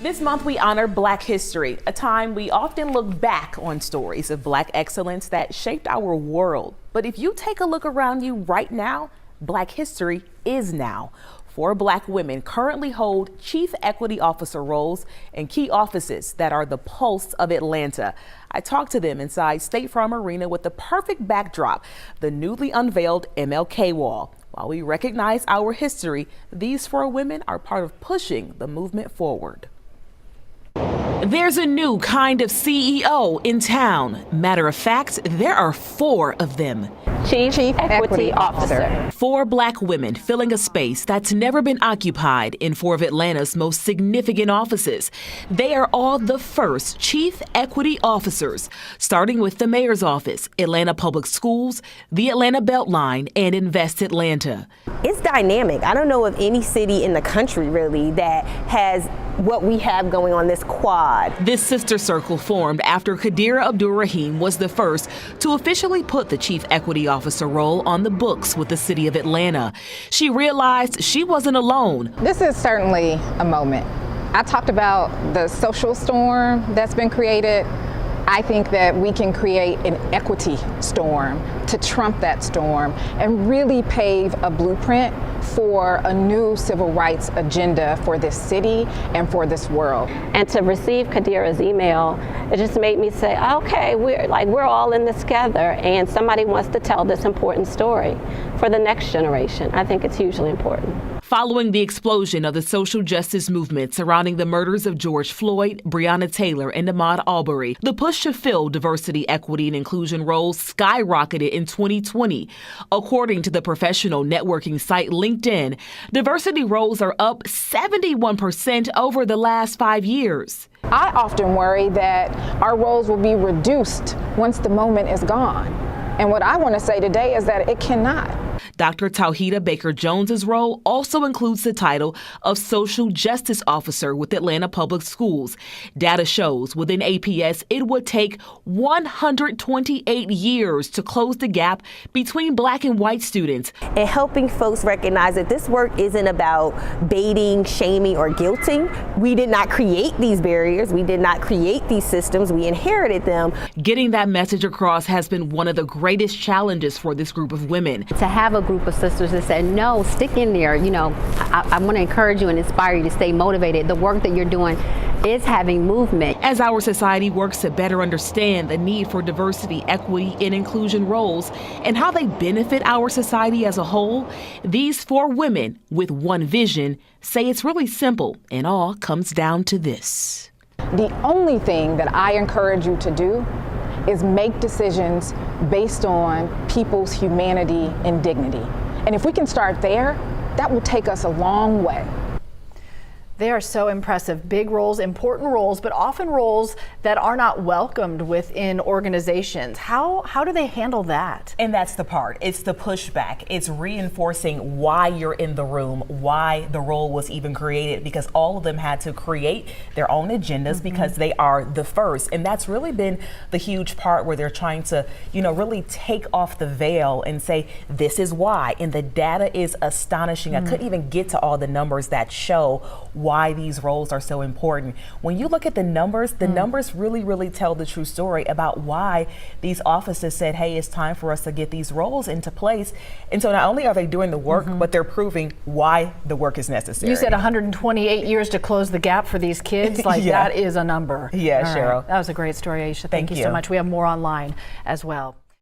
This month we honor Black history, a time we often look back on stories of Black excellence that shaped our world. But if you take a look around you right now, Black history is now. 4 Black women currently hold Chief Equity Officer roles in key offices that are the pulse of Atlanta. I talked to them inside State Farm Arena with the perfect backdrop, the newly unveiled MLK Wall. While we recognize our history, these 4 women are part of pushing the movement forward. There's a new kind of CEO in town. Matter of fact, there are 4 of them. Chief Equity Officer. 4 Black women filling a space that's never been occupied in 4 of Atlanta's most significant offices. They are all the first Chief Equity Officers, starting with the Mayor's Office, Atlanta Public Schools, the Atlanta Beltline, and Invest Atlanta. It's dynamic. I don't know of any city in the country really that has what we have going on this quad. This sister circle formed after Khadira Abdul-Rahim was the first to officially put the Chief Equity Officer role on the books with the city of Atlanta. She realized she wasn't alone. This is certainly a moment. I talked about the social storm that's been created. I think that we can create an equity storm to trump that storm and really pave a blueprint for a new civil rights agenda for this city and for this world. And to receive Khadira's email, it just made me say, okay, we're all in this together, and somebody wants to tell this important story for the next generation. I think it's hugely important. Following the explosion of the social justice movement surrounding the murders of George Floyd, Breonna Taylor, and Ahmaud Arbery, the push to fill diversity, equity, and inclusion roles skyrocketed in 2020. According to the professional networking site LinkedIn, diversity roles are up 71% over the last 5 years. I often worry that our roles will be reduced once the moment is gone. And what I want to say today is that it cannot. Dr. Tauhida Baker-Jones's role also includes the title of Social Justice Officer with Atlanta Public Schools. Data shows within APS it would take 128 years to close the gap between Black and white students. And helping folks recognize that this work isn't about baiting, shaming, or guilting. We did not create these barriers. We did not create these systems. We inherited them. Getting that message across has been one of the greatest challenges for this group of women. To have a group of sisters that said, no, stick in there. You know, I want to encourage you and inspire you to stay motivated. The work that you're doing is having movement. As our society works to better understand the need for diversity, equity, and inclusion roles and how they benefit our society as a whole, these 4 women with one vision say it's really simple and all comes down to this. The only thing that I encourage you to do is make decisions based on people's humanity and dignity. And if we can start there, that will take us a long way. They are so impressive. Big roles, important roles, but often roles that are not welcomed within organizations. How do they handle that? And that's the part. It's the pushback. It's reinforcing why you're in the room, why the role was even created, because all of them had to create their own agendas because they are the first. And that's really been the huge part where they're trying to, really take off the veil and say, this is why. And the data is astonishing. I couldn't even get to all the numbers that show why these roles are so important. When you look at the numbers really, really tell the true story about why these offices said, hey, it's time for us to get these roles into place. And so not only are they doing the work, but they're proving why the work is necessary. You said 128 years to close the gap for these kids. Like that is a number. Yeah, All Cheryl. right. That was a great story, Aisha. Thank you so much. We have more online as well.